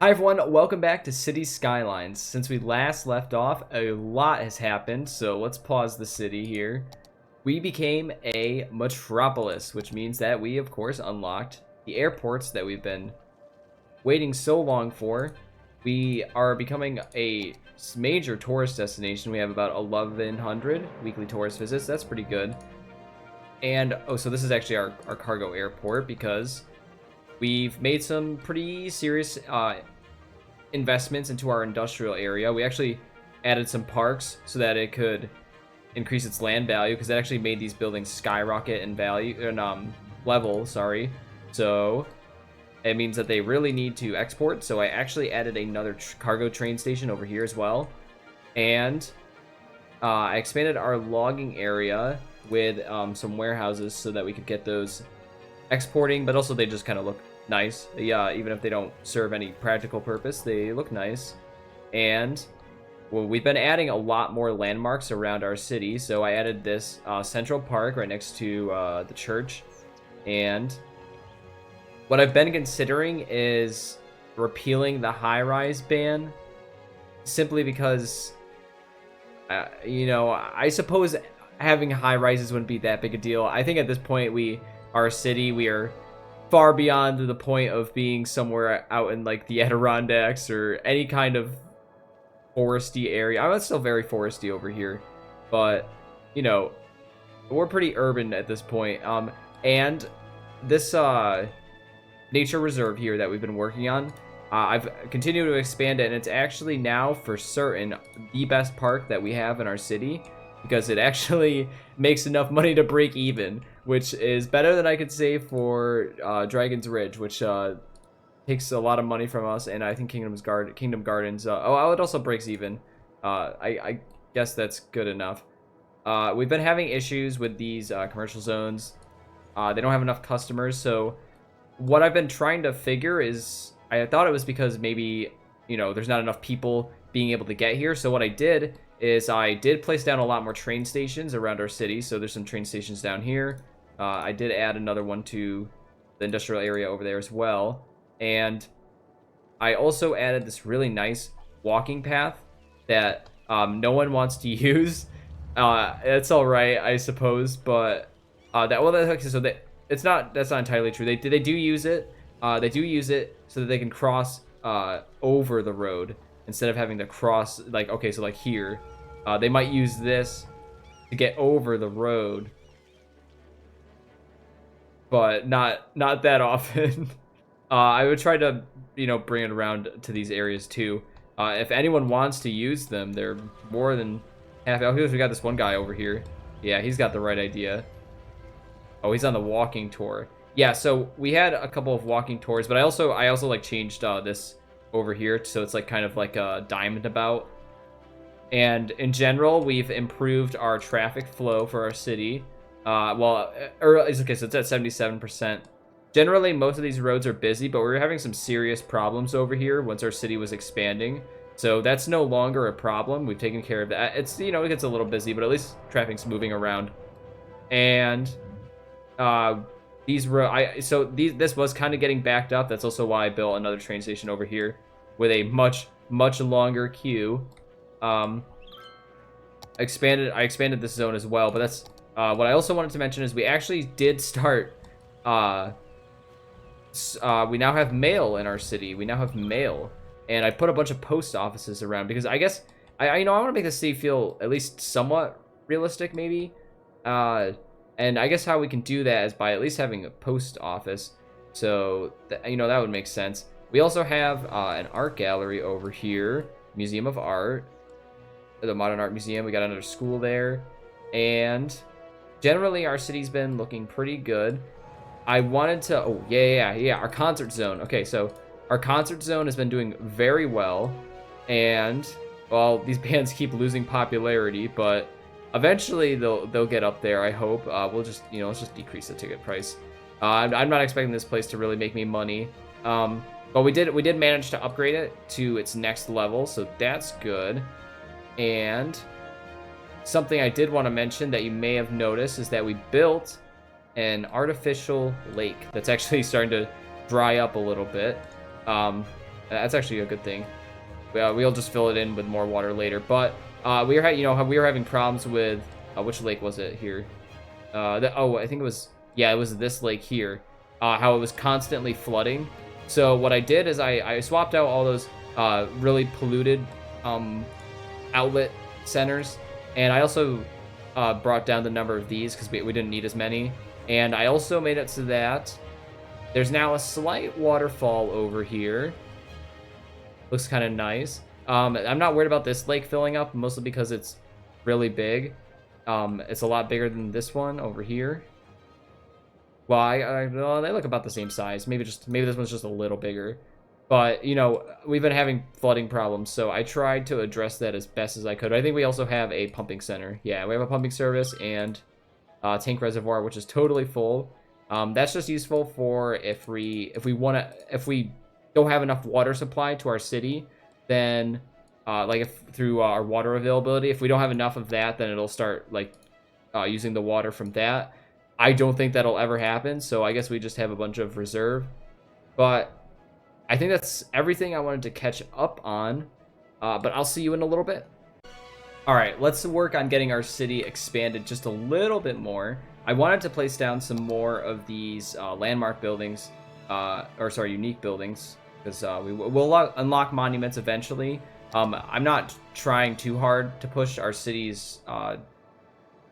Hi everyone, welcome back to City Skylines. Since we last left off, a lot has happened, so let's pause the city here. We became a metropolis, which means that we, of course, unlocked the airports that we've been waiting so long for. We are becoming a major tourist destination. We have about 1,100 weekly tourist visits. That's pretty good. And, oh, so this is actually our cargo airport because we've made some pretty serious investments into our industrial area. We actually added some parks so that it could increase its land value, because that actually made these buildings skyrocket in value and level. Sorry, so it means that they really need to export. So I actually added another cargo train station over here as well, and I expanded our logging area with some warehouses so that we could get those exporting, but also they just kind of look nice. Yeah, even if they don't serve any practical purpose, they look nice. And well, we've been adding a lot more landmarks around our city. So I added this Central Park right next to the church. And what I've been considering is repealing the high-rise ban, simply because, I suppose having high-rises wouldn't be that big a deal. I think at this point, our city, we are far beyond the point of being somewhere out in like the Adirondacks or any kind of foresty area. I'm still very foresty over here, but we're pretty urban at this point. And this nature reserve here that we've been working on, I've continued to expand it, and it's actually now for certain the best park that we have in our city, because it actually makes enough money to break even, which is better than I could save for Dragon's Ridge, which takes a lot of money from us, and I think Kingdom Gardens. It also breaks even. I guess that's good enough. We've been having issues with these commercial zones. They don't have enough customers, so what I've been trying to figure is, I thought it was because maybe there's not enough people being able to get here. So what I did is I did place down a lot more train stations around our city. So there's some train stations down here. I did add another one to the industrial area over there as well. And I also added this really nice walking path that no one wants to use. It's all right, I suppose, but that's not entirely true. They do use it. They do use it so that they can cross over the road instead of having to cross, like, okay, so like here. They might use this to get over the road, but not that often. I would try to, bring it around to these areas too. If anyone wants to use them, they're more than happy. Oh, we got this one guy over here. Yeah, he's got the right idea. Oh, he's on the walking tour. Yeah, so we had a couple of walking tours, but I also like changed this over here, so it's like kind of like a diamond about. And in general, we've improved our traffic flow for our city. It's okay, so it's at 77%. Generally, most of these roads are busy, but we're having some serious problems over here once our city was expanding. So that's no longer a problem. We've taken care of that. It's, it gets a little busy, but at least traffic's moving around. And this was kind of getting backed up. That's also why I built another train station over here with a much longer queue. I expanded this zone as well, but that's what I also wanted to mention is we actually did start. We now have mail in our city. We now have mail, and I put a bunch of post offices around because I guess I want to make the city feel at least somewhat realistic, maybe. And I guess how we can do that is by at least having a post office. So that would make sense. We also have an art gallery over here, Museum of Art, the Modern Art Museum. We got another school there, and generally our city's been looking pretty good. I wanted to, our concert zone. Okay, so our concert zone has been doing very well, and well, these bands keep losing popularity, but eventually they'll get up there, I hope. We'll just, let's just decrease the ticket price. I'm not expecting this place to really make me money, but we did manage to upgrade it to its next level, so that's good. And something I did want to mention that you may have noticed is that we built an artificial lake that's actually starting to dry up a little bit. That's actually a good thing. We'll just fill it in with more water later. But we were, we were having problems with which lake was it here? I think it was, yeah, it was this lake here. How it was constantly flooding. So what I did is I swapped out all those really polluted outlet centers, and I also brought down the number of these because we didn't need as many. And I also made it so that there's now a slight waterfall over here. Looks kind of nice. I'm not worried about this lake filling up, mostly because it's really big. It's a lot bigger than this one over here. Well, well, they look about the same size. Maybe this one's just a little bigger. But, you know, we've been having flooding problems, so I tried to address that as best as I could. I think we also have a pumping center. Yeah, we have a pumping service and tank reservoir, which is totally full. That's just useful for if we don't have enough water supply to our city, then like if through our water availability, if we don't have enough of that, then it'll start like using the water from that. I don't think that'll ever happen, so I guess we just have a bunch of reserve. But I think that's everything I wanted to catch up on, but I'll see you in a little bit. All right, let's work on getting our city expanded just a little bit more. I wanted to place down some more of these landmark buildings, unique buildings, because we'll unlock monuments eventually. I'm not trying too hard to push our city's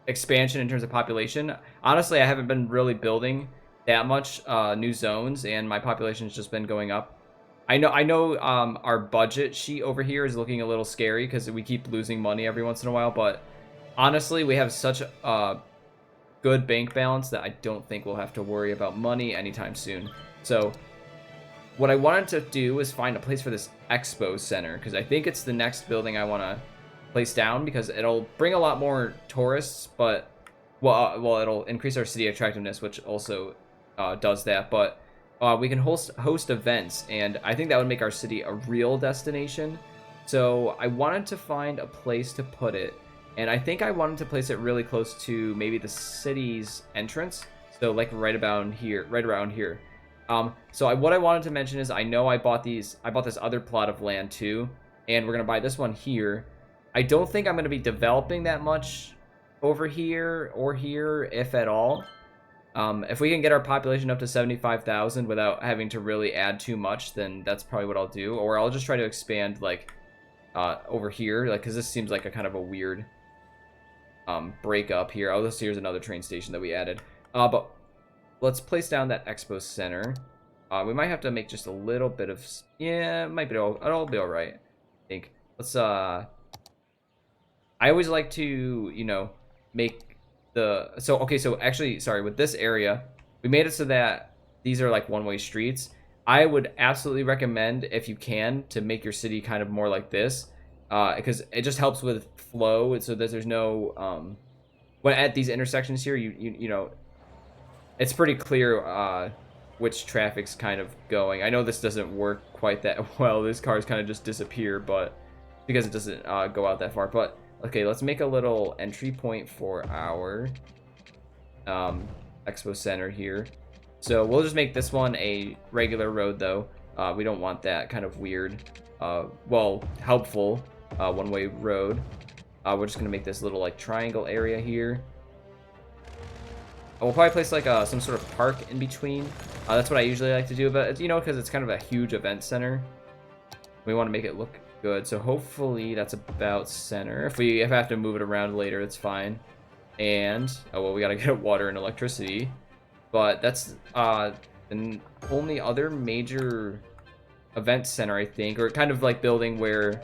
expansion in terms of population. Honestly, I haven't been really building that much new zones, and my population has just been going up. I know our budget sheet over here is looking a little scary because we keep losing money every once in a while, but honestly, we have such a good bank balance that I don't think we'll have to worry about money anytime soon. So what I wanted to do is find a place for this expo center, because I think it's the next building I want to place down, because it'll bring a lot more tourists, but well, it'll increase our city attractiveness, which also does that, but we can host events, and I think that would make our city a real destination. So I wanted to find a place to put it, and I think I wanted to place it really close to maybe the city's entrance, so like right around here. What I wanted to mention is I know I bought this other plot of land too, and we're gonna buy this one here. I don't think I'm gonna be developing that much over here or here, if at all. If we can get our population up to 75,000 without having to really add too much, then that's probably what I'll do. Or I'll just try to expand like over here, like, because this seems like a kind of a weird break up here. Oh, here's another train station that we added. But let's place down that expo center. We might have to make just a little bit of, yeah, it might be it'll be all right. I think. Let's I always like to, you know, make so actually, sorry, with this area, we made it so that these are like one-way streets. I would absolutely recommend, if you can, to make your city kind of more like this, because it just helps with flow, so that there's no when at these intersections here, you know, it's pretty clear which traffic's kind of going. I know this doesn't work quite that well. This cars kind of just disappear, but because it doesn't go out that far. But okay, let's make a little entry point for our expo center here. So we'll just make this one a regular road, though. We don't want that kind of weird, well, helpful one-way road. We're just gonna make this little like triangle area here. We'll probably place like some sort of park in between. That's what I usually like to do, but you know, because it's kind of a huge event center, we want to make it look good. So hopefully that's about center. If I have to move it around later, it's fine. And oh well, we gotta get water and electricity. But that's the only other major event center, I think, or kind of like building where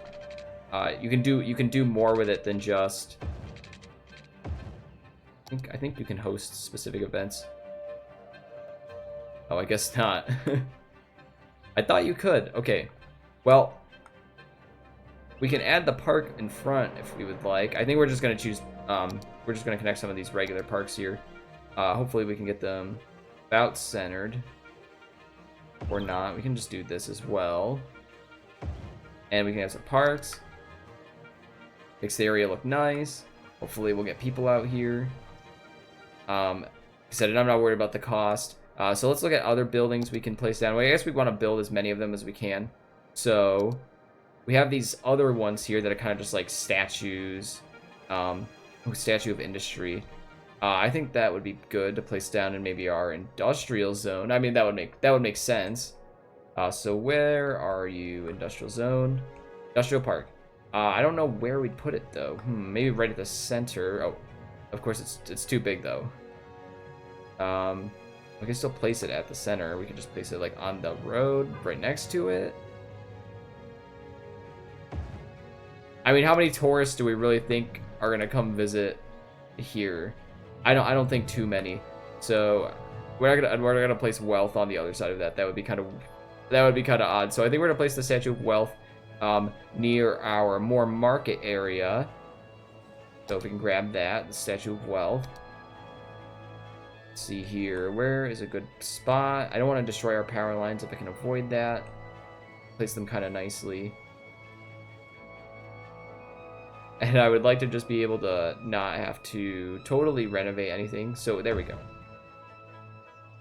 you can do more with it than just. I think you can host specific events. Oh, I guess not. I thought you could. Okay, well, we can add the park in front if we would like. I think we're just gonna choose. We're just gonna connect some of these regular parks here. Hopefully we can get them about centered, or not. We can just do this as well, and we can have some parks. Makes the area look nice. Hopefully we'll get people out here. Like I said, I'm not worried about the cost. So let's look at other buildings we can place down. Well, I guess we want to build as many of them as we can. So we have these other ones here that are kind of just like statues. Statue of industry. I think that would be good to place down in maybe our industrial zone. I mean, that would make sense. So where are you? Industrial zone, industrial park. I don't know where we'd put it though. Maybe right at the center. Oh, of course it's too big though. We can still place it at the center. We can just place it like on the road, right next to it. I mean, how many tourists do we really think are gonna come visit here? I don't think too many. So we're gonna place wealth on the other side of that. That would be kind of odd. So I think we're gonna place the Statue of Wealth near our more market area. So if we can grab that, the Statue of Wealth. Let's see here, where is a good spot? I don't want to destroy our power lines if I can avoid that. Place them kind of nicely. And I would like to just be able to not have to totally renovate anything. So there we go.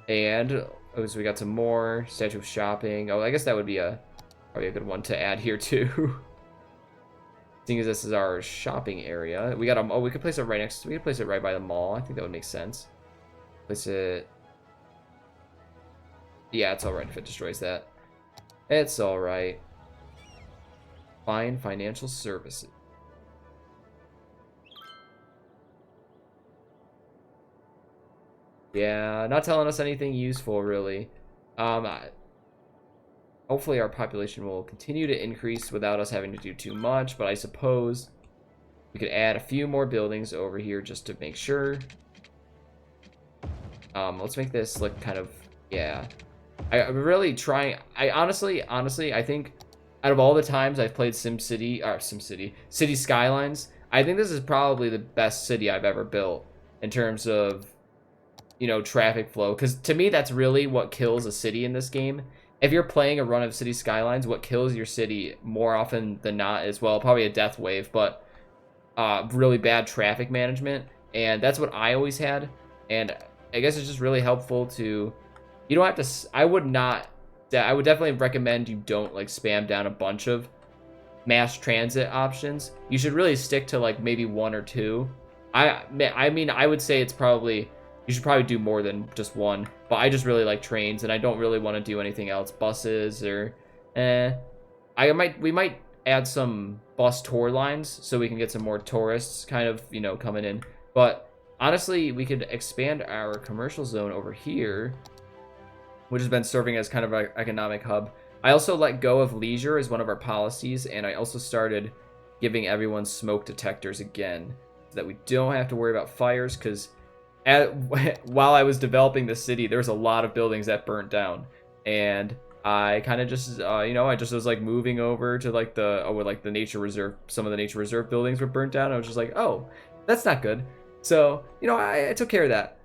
And so we got some more Statue of Shopping. Oh, I guess that would be probably a good one to add here too. Seeing as this is our shopping area, we got we could place it right next. We could place it right by the mall. I think that would make sense. Place it. Yeah, it's all right if it destroys that. It's all right. Fine financial services. Yeah, not telling us anything useful, really. Hopefully our population will continue to increase without us having to do too much, but I suppose we could add a few more buildings over here just to make sure. Let's make this look kind of, yeah. I'm really trying, honestly, I think out of all the times I've played City Skylines, I think this is probably the best city I've ever built in terms of, you know, traffic flow, because to me that's really what kills a city in this game. If you're playing a run of City Skylines, what kills your city more often than not is, well, probably a death wave, but really bad traffic management, and that's what I always had. And I guess it's just really helpful to, you don't have to, I would definitely recommend you don't like spam down a bunch of mass transit options. You should really stick to like maybe one or two. I mean, I would say it's probably, you should probably do more than just one, but I just really like trains, and I don't really want to do anything else. Buses or, we might add some bus tour lines so we can get some more tourists kind of, you know, coming in. But honestly, we could expand our commercial zone over here, which has been serving as kind of an economic hub. I also let go of leisure as one of our policies, and I also started giving everyone smoke detectors again, so that we don't have to worry about fires, because while I was developing the city, there was a lot of buildings that burnt down, and I kind of just, you know, I just was like moving over to like the nature reserve. Some of the nature reserve buildings were burnt down. I was just like, oh, that's not good. So, you know, I took care of that.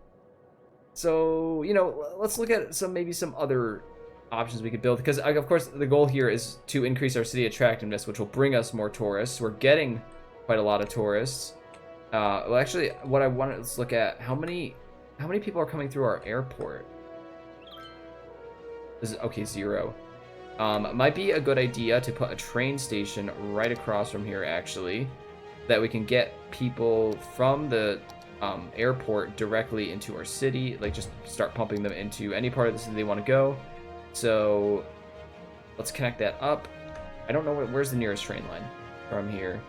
So, you know, let's look at maybe some other options we could build, because of course the goal here is to increase our city attractiveness, which will bring us more tourists. We're getting quite a lot of tourists. Well, actually, what I want to, let's look at how many people are coming through our airport. This is okay, 0. Might be a good idea to put a train station right across from here, actually, that we can get people from the airport directly into our city, like just start pumping them into any part of the city they want to go. So let's connect that up. I don't know where's the nearest train line from here.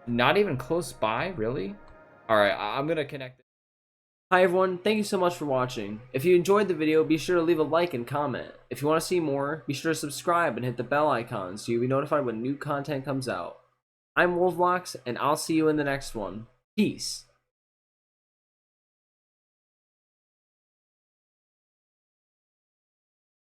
Not even close by, really. All right, I'm gonna connect. Hi everyone, thank you so much for watching. If you enjoyed the video, be sure to leave a like and comment. If you want to see more, be sure to subscribe and hit the bell icon so you'll be notified when new content comes out. I'm Wolflocks, and I'll see you in the next one. Peace.